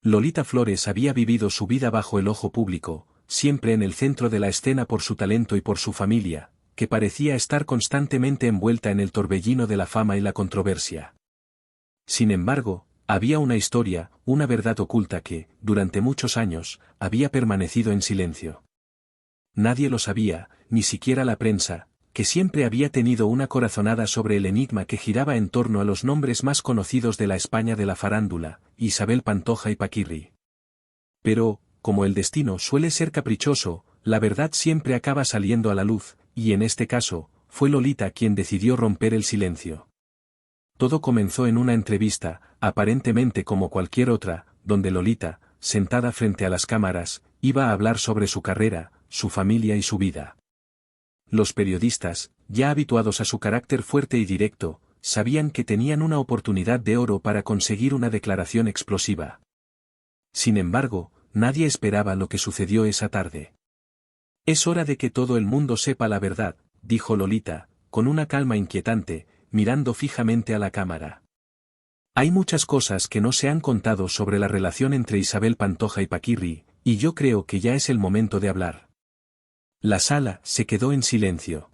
Lolita Flores había vivido su vida bajo el ojo público, siempre en el centro de la escena por su talento y por su familia, que parecía estar constantemente envuelta en el torbellino de la fama y la controversia. Sin embargo, había una historia, una verdad oculta que, durante muchos años, había permanecido en silencio. Nadie lo sabía, ni siquiera la prensa, que siempre había tenido una corazonada sobre el enigma que giraba en torno a los nombres más conocidos de la España de la farándula, Isabel Pantoja y Paquirri. Pero, como el destino suele ser caprichoso, la verdad siempre acaba saliendo a la luz, y en este caso, fue Lolita quien decidió romper el silencio. Todo comenzó en una entrevista, aparentemente como cualquier otra, donde Lolita, sentada frente a las cámaras, iba a hablar sobre su carrera, su familia y su vida. Los periodistas, ya habituados a su carácter fuerte y directo, sabían que tenían una oportunidad de oro para conseguir una declaración explosiva. Sin embargo, nadie esperaba lo que sucedió esa tarde. «Es hora de que todo el mundo sepa la verdad», dijo Lolita, con una calma inquietante, mirando fijamente a la cámara. «Hay muchas cosas que no se han contado sobre la relación entre Isabel Pantoja y Paquirri, y yo creo que ya es el momento de hablar». La sala se quedó en silencio.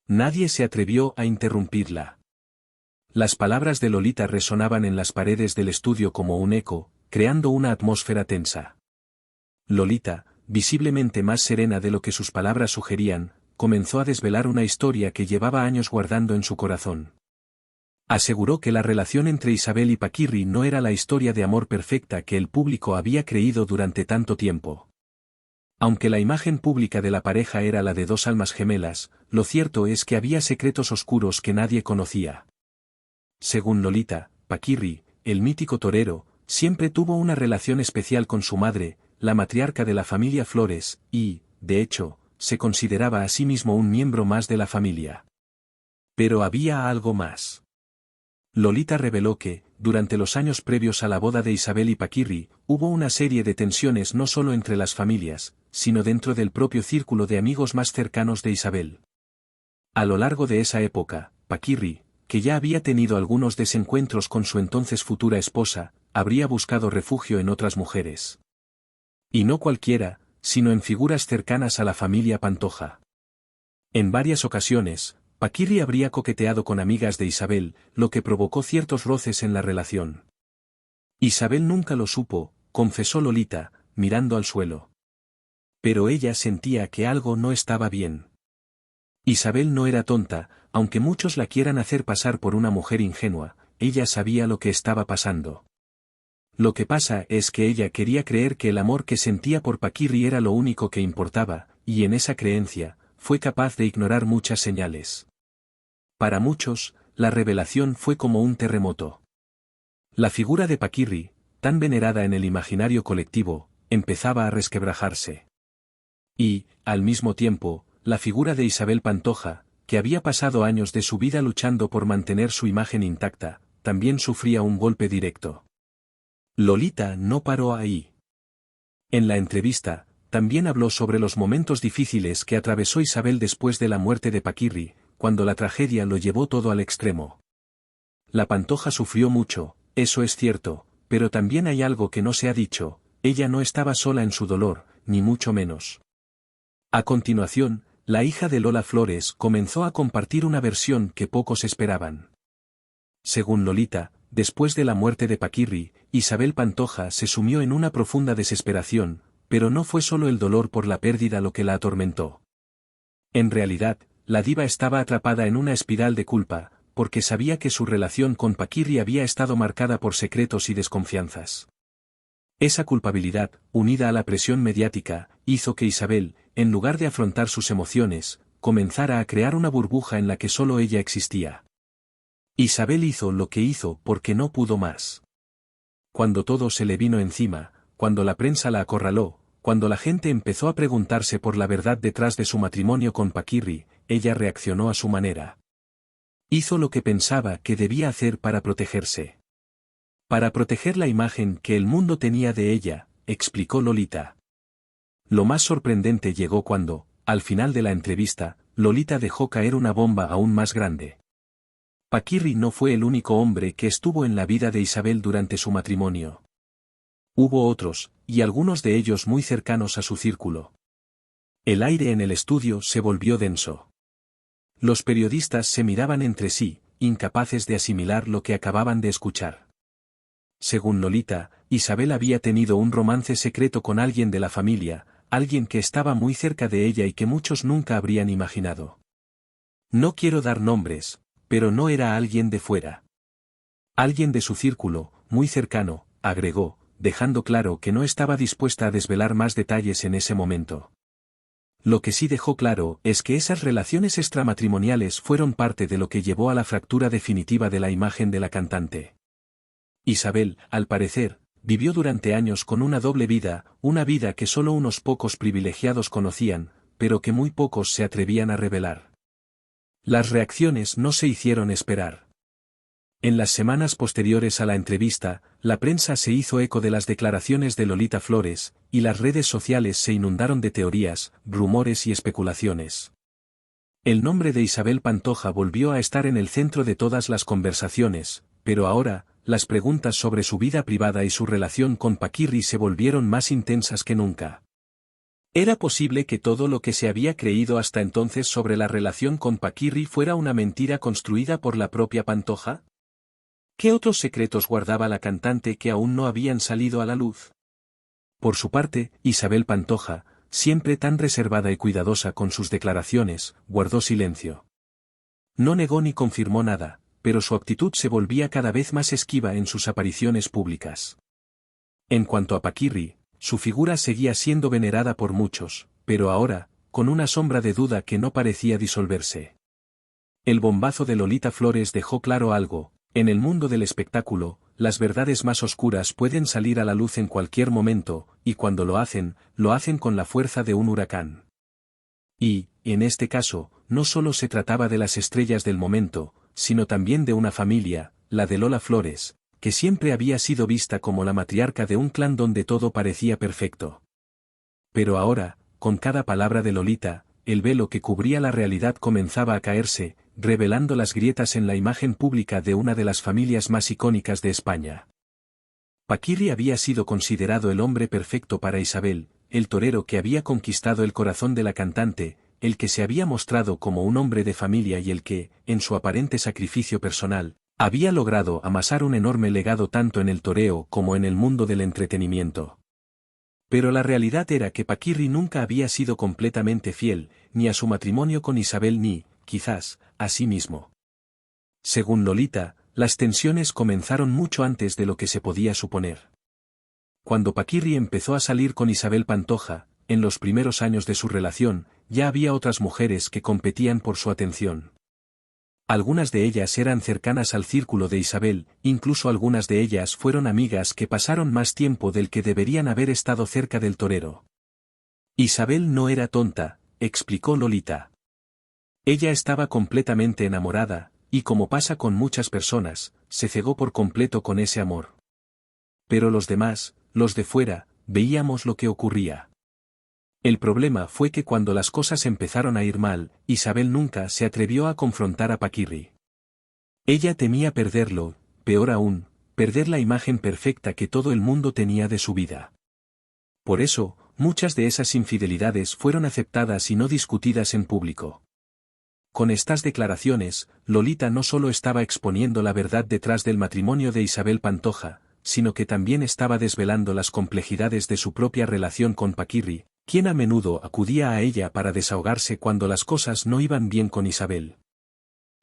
Nadie se atrevió a interrumpirla. Las palabras de Lolita resonaban en las paredes del estudio como un eco, creando una atmósfera tensa. Lolita, visiblemente más serena de lo que sus palabras sugerían, comenzó a desvelar una historia que llevaba años guardando en su corazón. Aseguró que la relación entre Isabel y Paquirri no era la historia de amor perfecta que el público había creído durante tanto tiempo. Aunque la imagen pública de la pareja era la de dos almas gemelas, lo cierto es que había secretos oscuros que nadie conocía. Según Lolita, Paquirri, el mítico torero, siempre tuvo una relación especial con su madre, la matriarca de la familia Flores, y, de hecho, se consideraba a sí mismo un miembro más de la familia. Pero había algo más. Lolita reveló que, durante los años previos a la boda de Isabel y Paquirri, hubo una serie de tensiones no solo entre las familias, sino dentro del propio círculo de amigos más cercanos de Isabel. A lo largo de esa época, Paquirri, que ya había tenido algunos desencuentros con su entonces futura esposa, habría buscado refugio en otras mujeres. Y no cualquiera, sino en figuras cercanas a la familia Pantoja. En varias ocasiones, Paquirri habría coqueteado con amigas de Isabel, lo que provocó ciertos roces en la relación. Isabel nunca lo supo, confesó Lolita, mirando al suelo. Pero ella sentía que algo no estaba bien. Isabel no era tonta, aunque muchos la quieran hacer pasar por una mujer ingenua, ella sabía lo que estaba pasando. Lo que pasa es que ella quería creer que el amor que sentía por Paquirri era lo único que importaba, y en esa creencia, fue capaz de ignorar muchas señales. Para muchos, la revelación fue como un terremoto. La figura de Paquirri, tan venerada en el imaginario colectivo, empezaba a resquebrajarse. Y, al mismo tiempo, la figura de Isabel Pantoja, que había pasado años de su vida luchando por mantener su imagen intacta, también sufría un golpe directo. Lolita no paró ahí. En la entrevista, también habló sobre los momentos difíciles que atravesó Isabel después de la muerte de Paquirri, cuando la tragedia lo llevó todo al extremo. La Pantoja sufrió mucho, eso es cierto, pero también hay algo que no se ha dicho, ella no estaba sola en su dolor, ni mucho menos. A continuación, la hija de Lola Flores comenzó a compartir una versión que pocos esperaban. Según Lolita, después de la muerte de Paquirri, Isabel Pantoja se sumió en una profunda desesperación, pero no fue solo el dolor por la pérdida lo que la atormentó. En realidad, la diva estaba atrapada en una espiral de culpa, porque sabía que su relación con Paquirri había estado marcada por secretos y desconfianzas. Esa culpabilidad, unida a la presión mediática, hizo que Isabel, en lugar de afrontar sus emociones, comenzara a crear una burbuja en la que solo ella existía. Isabel hizo lo que hizo porque no pudo más. Cuando todo se le vino encima, cuando la prensa la acorraló, cuando la gente empezó a preguntarse por la verdad detrás de su matrimonio con Paquirri, ella reaccionó a su manera. Hizo lo que pensaba que debía hacer para protegerse. Para proteger la imagen que el mundo tenía de ella, explicó Lolita. Lo más sorprendente llegó cuando, al final de la entrevista, Lolita dejó caer una bomba aún más grande. Paquirri no fue el único hombre que estuvo en la vida de Isabel durante su matrimonio. Hubo otros, y algunos de ellos muy cercanos a su círculo. El aire en el estudio se volvió denso. Los periodistas se miraban entre sí, incapaces de asimilar lo que acababan de escuchar. Según Lolita, Isabel había tenido un romance secreto con alguien de la familia, alguien que estaba muy cerca de ella y que muchos nunca habrían imaginado. No quiero dar nombres, pero no era alguien de fuera. Alguien de su círculo, muy cercano, agregó, dejando claro que no estaba dispuesta a desvelar más detalles en ese momento. Lo que sí dejó claro es que esas relaciones extramatrimoniales fueron parte de lo que llevó a la fractura definitiva de la imagen de la cantante. Isabel, al parecer, vivió durante años con una doble vida, una vida que solo unos pocos privilegiados conocían, pero que muy pocos se atrevían a revelar. Las reacciones no se hicieron esperar. En las semanas posteriores a la entrevista, la prensa se hizo eco de las declaraciones de Lolita Flores, y las redes sociales se inundaron de teorías, rumores y especulaciones. El nombre de Isabel Pantoja volvió a estar en el centro de todas las conversaciones, pero ahora, las preguntas sobre su vida privada y su relación con Paquirri se volvieron más intensas que nunca. ¿Era posible que todo lo que se había creído hasta entonces sobre la relación con Paquirri fuera una mentira construida por la propia Pantoja? ¿Qué otros secretos guardaba la cantante que aún no habían salido a la luz? Por su parte, Isabel Pantoja, siempre tan reservada y cuidadosa con sus declaraciones, guardó silencio. No negó ni confirmó nada, pero su actitud se volvía cada vez más esquiva en sus apariciones públicas. En cuanto a Paquirri, su figura seguía siendo venerada por muchos, pero ahora, con una sombra de duda que no parecía disolverse. El bombazo de Lolita Flores dejó claro algo: en el mundo del espectáculo, las verdades más oscuras pueden salir a la luz en cualquier momento, y cuando lo hacen con la fuerza de un huracán. Y, en este caso, no solo se trataba de las estrellas del momento, sino también de una familia, la de Lola Flores, que siempre había sido vista como la matriarca de un clan donde todo parecía perfecto. Pero ahora, con cada palabra de Lolita, el velo que cubría la realidad comenzaba a caerse, revelando las grietas en la imagen pública de una de las familias más icónicas de España. Paquirri había sido considerado el hombre perfecto para Isabel, el torero que había conquistado el corazón de la cantante, el que se había mostrado como un hombre de familia y el que, en su aparente sacrificio personal, había logrado amasar un enorme legado tanto en el toreo como en el mundo del entretenimiento. Pero la realidad era que Paquirri nunca había sido completamente fiel, ni a su matrimonio con Isabel ni, quizás, a sí mismo. Según Lolita, las tensiones comenzaron mucho antes de lo que se podía suponer. Cuando Paquirri empezó a salir con Isabel Pantoja, en los primeros años de su relación, ya había otras mujeres que competían por su atención. Algunas de ellas eran cercanas al círculo de Isabel, incluso algunas de ellas fueron amigas que pasaron más tiempo del que deberían haber estado cerca del torero. Isabel no era tonta, explicó Lolita. Ella estaba completamente enamorada, y como pasa con muchas personas, se cegó por completo con ese amor. Pero los demás, los de fuera, veíamos lo que ocurría. El problema fue que cuando las cosas empezaron a ir mal, Isabel nunca se atrevió a confrontar a Paquirri. Ella temía perderlo, peor aún, perder la imagen perfecta que todo el mundo tenía de su vida. Por eso, muchas de esas infidelidades fueron aceptadas y no discutidas en público. Con estas declaraciones, Lolita no solo estaba exponiendo la verdad detrás del matrimonio de Isabel Pantoja, sino que también estaba desvelando las complejidades de su propia relación con Paquirri, quien a menudo acudía a ella para desahogarse cuando las cosas no iban bien con Isabel.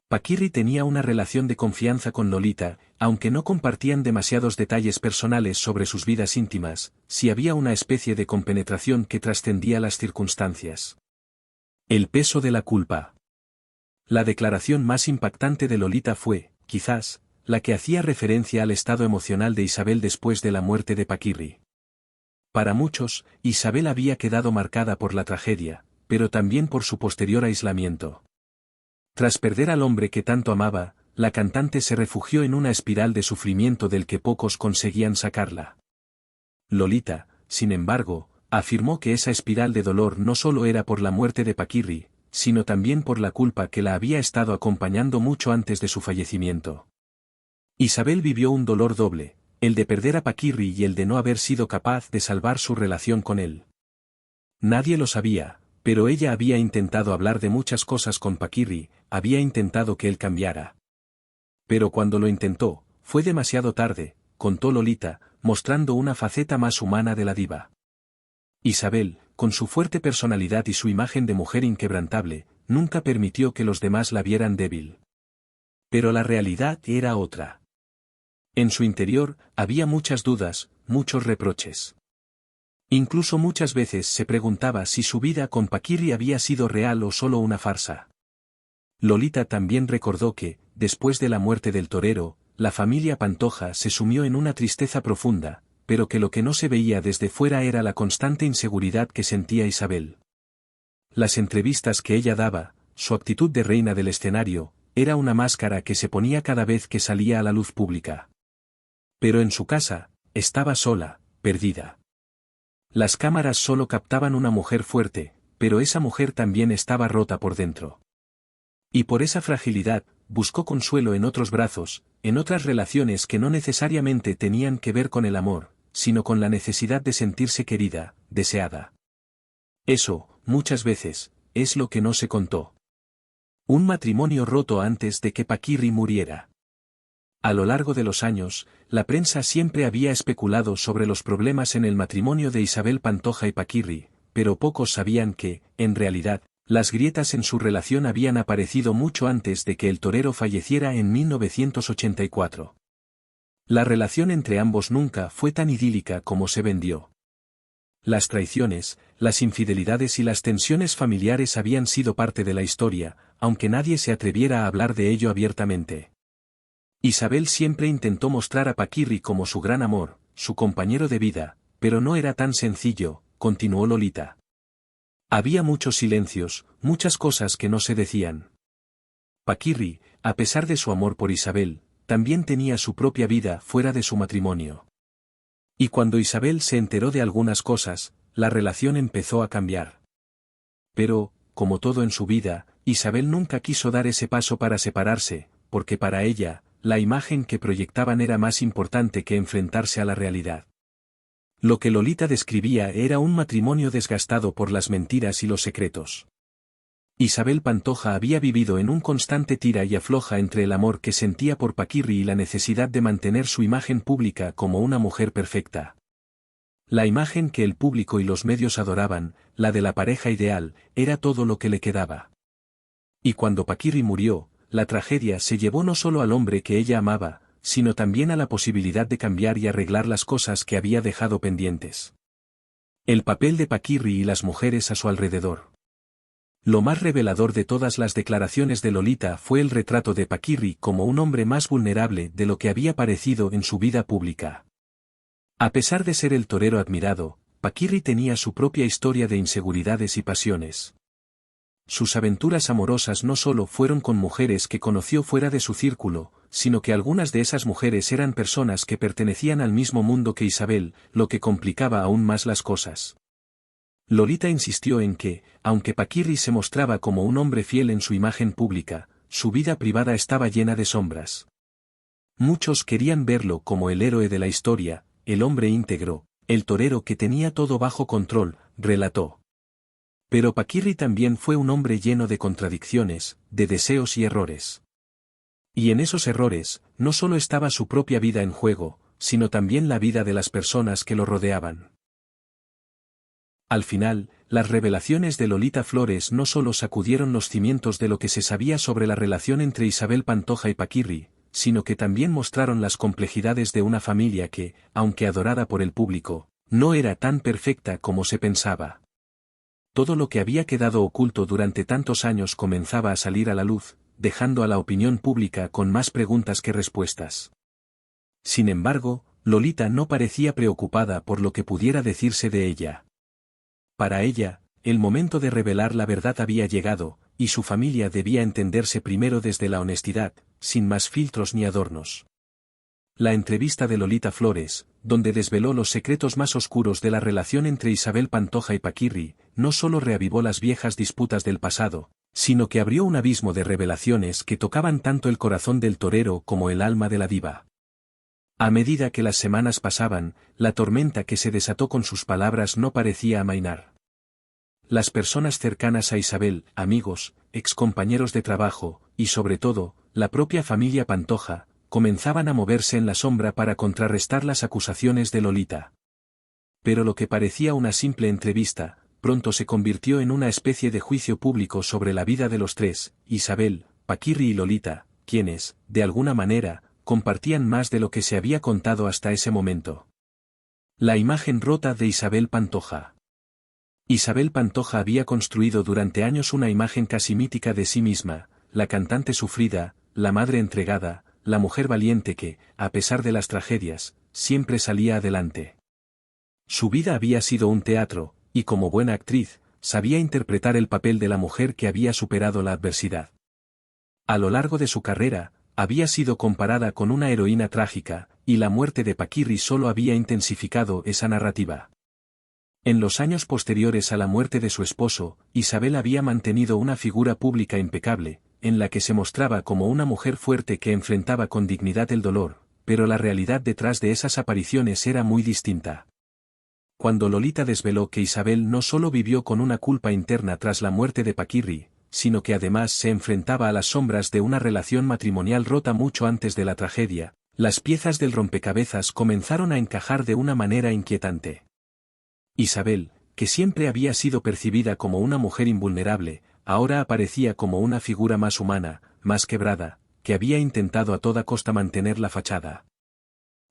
Paquirri tenía una relación de confianza con Lolita, aunque no compartían demasiados detalles personales sobre sus vidas íntimas, sí había una especie de compenetración que trascendía las circunstancias. El peso de la culpa. La declaración más impactante de Lolita fue, quizás, la que hacía referencia al estado emocional de Isabel después de la muerte de Paquirri. Para muchos, Isabel había quedado marcada por la tragedia, pero también por su posterior aislamiento. Tras perder al hombre que tanto amaba, la cantante se refugió en una espiral de sufrimiento del que pocos conseguían sacarla. Lolita, sin embargo, afirmó que esa espiral de dolor no solo era por la muerte de Paquirri, sino también por la culpa que la había estado acompañando mucho antes de su fallecimiento. Isabel vivió un dolor doble, El de perder a Paquirri y el de no haber sido capaz de salvar su relación con él. Nadie lo sabía, pero ella había intentado hablar de muchas cosas con Paquirri, había intentado que él cambiara. Pero cuando lo intentó, fue demasiado tarde, contó Lolita, mostrando una faceta más humana de la diva. Isabel, con su fuerte personalidad y su imagen de mujer inquebrantable, nunca permitió que los demás la vieran débil. Pero la realidad era otra. En su interior, había muchas dudas, muchos reproches. Incluso muchas veces se preguntaba si su vida con Paquirri había sido real o solo una farsa. Lolita también recordó que, después de la muerte del torero, la familia Pantoja se sumió en una tristeza profunda, pero que lo que no se veía desde fuera era la constante inseguridad que sentía Isabel. Las entrevistas que ella daba, su actitud de reina del escenario, era una máscara que se ponía cada vez que salía a la luz pública. Pero en su casa, estaba sola, perdida. Las cámaras solo captaban una mujer fuerte, pero esa mujer también estaba rota por dentro. Y por esa fragilidad, buscó consuelo en otros brazos, en otras relaciones que no necesariamente tenían que ver con el amor, sino con la necesidad de sentirse querida, deseada. Eso, muchas veces, es lo que no se contó. Un matrimonio roto antes de que Paquirri muriera. A lo largo de los años, la prensa siempre había especulado sobre los problemas en el matrimonio de Isabel Pantoja y Paquirri, pero pocos sabían que, en realidad, las grietas en su relación habían aparecido mucho antes de que el torero falleciera en 1984. La relación entre ambos nunca fue tan idílica como se vendió. Las traiciones, las infidelidades y las tensiones familiares habían sido parte de la historia, aunque nadie se atreviera a hablar de ello abiertamente. Isabel siempre intentó mostrar a Paquirri como su gran amor, su compañero de vida, pero no era tan sencillo, continuó Lolita. Había muchos silencios, muchas cosas que no se decían. Paquirri, a pesar de su amor por Isabel, también tenía su propia vida fuera de su matrimonio. Y cuando Isabel se enteró de algunas cosas, la relación empezó a cambiar. Pero, como todo en su vida, Isabel nunca quiso dar ese paso para separarse, porque para ella, la imagen que proyectaban era más importante que enfrentarse a la realidad. Lo que Lolita describía era un matrimonio desgastado por las mentiras y los secretos. Isabel Pantoja había vivido en un constante tira y afloja entre el amor que sentía por Paquirri y la necesidad de mantener su imagen pública como una mujer perfecta. La imagen que el público y los medios adoraban, la de la pareja ideal, era todo lo que le quedaba. Y cuando Paquirri murió, la tragedia se llevó no solo al hombre que ella amaba, sino también a la posibilidad de cambiar y arreglar las cosas que había dejado pendientes. El papel de Paquirri y las mujeres a su alrededor. Lo más revelador de todas las declaraciones de Lolita fue el retrato de Paquirri como un hombre más vulnerable de lo que había parecido en su vida pública. A pesar de ser el torero admirado, Paquirri tenía su propia historia de inseguridades y pasiones. Sus aventuras amorosas no solo fueron con mujeres que conoció fuera de su círculo, sino que algunas de esas mujeres eran personas que pertenecían al mismo mundo que Isabel, lo que complicaba aún más las cosas. Lolita insistió en que, aunque Paquirri se mostraba como un hombre fiel en su imagen pública, su vida privada estaba llena de sombras. Muchos querían verlo como el héroe de la historia, el hombre íntegro, el torero que tenía todo bajo control, relató. Pero Paquirri también fue un hombre lleno de contradicciones, de deseos y errores. Y en esos errores, no solo estaba su propia vida en juego, sino también la vida de las personas que lo rodeaban. Al final, las revelaciones de Lolita Flores no solo sacudieron los cimientos de lo que se sabía sobre la relación entre Isabel Pantoja y Paquirri, sino que también mostraron las complejidades de una familia que, aunque adorada por el público, no era tan perfecta como se pensaba. Todo lo que había quedado oculto durante tantos años comenzaba a salir a la luz, dejando a la opinión pública con más preguntas que respuestas. Sin embargo, Lolita no parecía preocupada por lo que pudiera decirse de ella. Para ella, el momento de revelar la verdad había llegado, y su familia debía entenderse primero desde la honestidad, sin más filtros ni adornos. La entrevista de Lolita Flores, donde desveló los secretos más oscuros de la relación entre Isabel Pantoja y Paquirri, no solo reavivó las viejas disputas del pasado, sino que abrió un abismo de revelaciones que tocaban tanto el corazón del torero como el alma de la diva. A medida que las semanas pasaban, la tormenta que se desató con sus palabras no parecía amainar. Las personas cercanas a Isabel, amigos, excompañeros de trabajo, y sobre todo, la propia familia Pantoja, comenzaban a moverse en la sombra para contrarrestar las acusaciones de Lolita. Pero lo que parecía una simple entrevista, pronto se convirtió en una especie de juicio público sobre la vida de los tres, Isabel, Paquirri y Lolita, quienes, de alguna manera, compartían más de lo que se había contado hasta ese momento. La imagen rota de Isabel Pantoja. Isabel Pantoja había construido durante años una imagen casi mítica de sí misma, la cantante sufrida, la madre entregada, la mujer valiente que, a pesar de las tragedias, siempre salía adelante. Su vida había sido un teatro, y como buena actriz, sabía interpretar el papel de la mujer que había superado la adversidad. A lo largo de su carrera, había sido comparada con una heroína trágica, y la muerte de Paquirri solo había intensificado esa narrativa. En los años posteriores a la muerte de su esposo, Isabel había mantenido una figura pública impecable, en la que se mostraba como una mujer fuerte que enfrentaba con dignidad el dolor, pero la realidad detrás de esas apariciones era muy distinta. Cuando Lolita desveló que Isabel no solo vivió con una culpa interna tras la muerte de Paquirri, sino que además se enfrentaba a las sombras de una relación matrimonial rota mucho antes de la tragedia, las piezas del rompecabezas comenzaron a encajar de una manera inquietante. Isabel, que siempre había sido percibida como una mujer invulnerable, ahora aparecía como una figura más humana, más quebrada, que había intentado a toda costa mantener la fachada.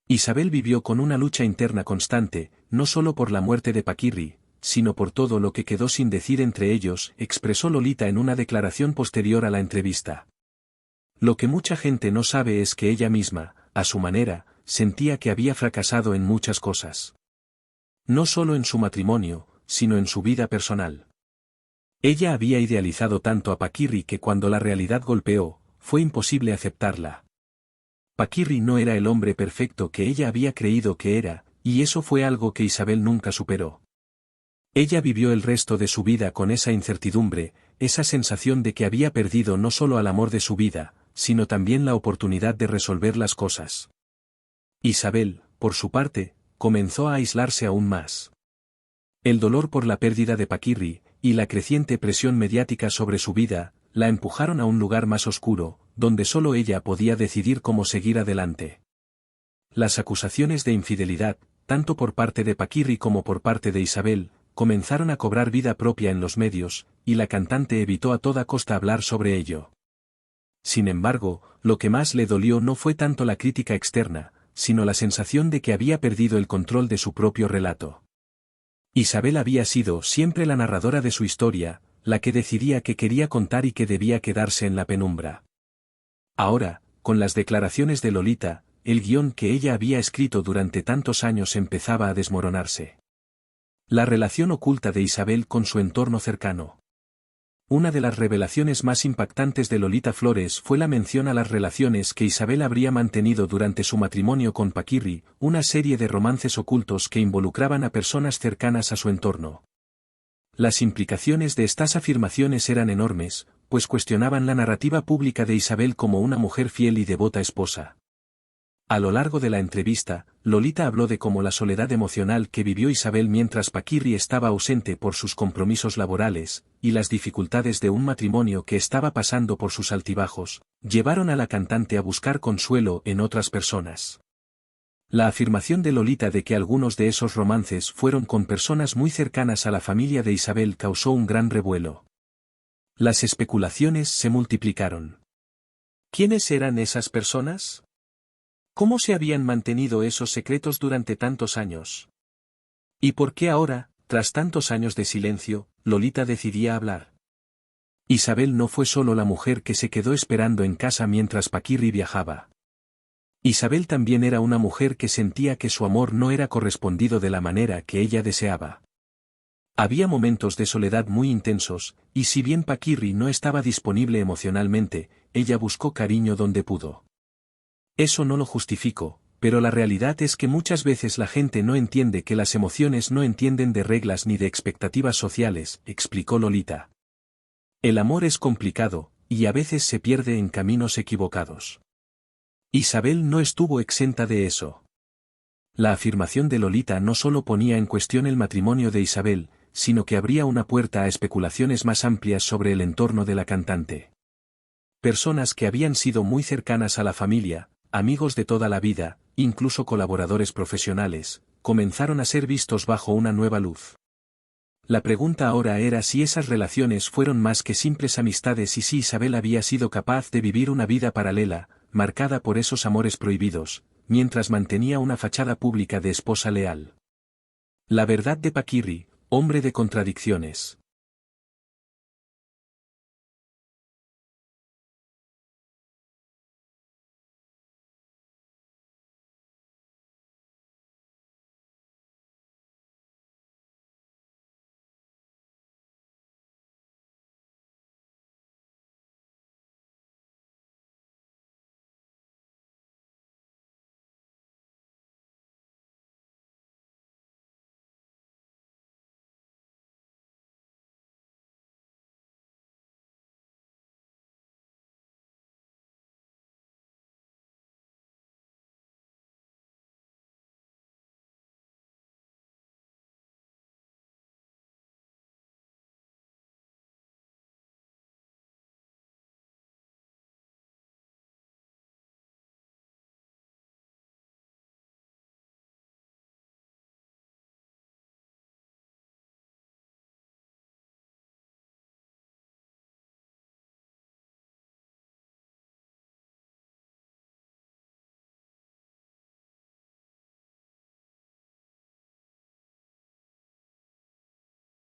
Isabel vivió con una lucha interna constante, no solo por la muerte de Paquirri, sino por todo lo que quedó sin decir entre ellos, expresó Lolita en una declaración posterior a la entrevista. Lo que mucha gente no sabe es que ella misma, a su manera, sentía que había fracasado en muchas cosas. No solo en su matrimonio, sino en su vida personal. Ella había idealizado tanto a Paquirri que cuando la realidad golpeó, fue imposible aceptarla. Paquirri no era el hombre perfecto que ella había creído que era, y eso fue algo que Isabel nunca superó. Ella vivió el resto de su vida con esa incertidumbre, esa sensación de que había perdido no solo al amor de su vida, sino también la oportunidad de resolver las cosas. Isabel, por su parte, comenzó a aislarse aún más. El dolor por la pérdida de Paquirri, y la creciente presión mediática sobre su vida, la empujaron a un lugar más oscuro, donde solo ella podía decidir cómo seguir adelante. Las acusaciones de infidelidad, tanto por parte de Paquirri como por parte de Isabel, comenzaron a cobrar vida propia en los medios, y la cantante evitó a toda costa hablar sobre ello. Sin embargo, lo que más le dolió no fue tanto la crítica externa, sino la sensación de que había perdido el control de su propio relato. Isabel había sido siempre la narradora de su historia, la que decidía qué quería contar y que debía quedarse en la penumbra. Ahora, con las declaraciones de Lolita, el guión que ella había escrito durante tantos años empezaba a desmoronarse. La relación oculta de Isabel con su entorno cercano. Una de las revelaciones más impactantes de Lolita Flores fue la mención a las relaciones que Isabel habría mantenido durante su matrimonio con Paquirri, una serie de romances ocultos que involucraban a personas cercanas a su entorno. Las implicaciones de estas afirmaciones eran enormes, pues cuestionaban la narrativa pública de Isabel como una mujer fiel y devota esposa. A lo largo de la entrevista, Lolita habló de cómo la soledad emocional que vivió Isabel mientras Paquirri estaba ausente por sus compromisos laborales, y las dificultades de un matrimonio que estaba pasando por sus altibajos, llevaron a la cantante a buscar consuelo en otras personas. La afirmación de Lolita de que algunos de esos romances fueron con personas muy cercanas a la familia de Isabel causó un gran revuelo. Las especulaciones se multiplicaron. ¿Quiénes eran esas personas? ¿Cómo se habían mantenido esos secretos durante tantos años? ¿Y por qué ahora, tras tantos años de silencio, Lolita decidía hablar? Isabel no fue solo la mujer que se quedó esperando en casa mientras Paquirri viajaba. Isabel también era una mujer que sentía que su amor no era correspondido de la manera que ella deseaba. Había momentos de soledad muy intensos, y si bien Paquirri no estaba disponible emocionalmente, ella buscó cariño donde pudo. Eso no lo justifico, pero la realidad es que muchas veces la gente no entiende que las emociones no entienden de reglas ni de expectativas sociales, explicó Lolita. El amor es complicado, y a veces se pierde en caminos equivocados. Isabel no estuvo exenta de eso. La afirmación de Lolita no solo ponía en cuestión el matrimonio de Isabel, sino que abría una puerta a especulaciones más amplias sobre el entorno de la cantante. Personas que habían sido muy cercanas a la familia, amigos de toda la vida, incluso colaboradores profesionales, comenzaron a ser vistos bajo una nueva luz. La pregunta ahora era si esas relaciones fueron más que simples amistades y si Isabel había sido capaz de vivir una vida paralela, marcada por esos amores prohibidos, mientras mantenía una fachada pública de esposa leal. La verdad de Paquirri, hombre de contradicciones.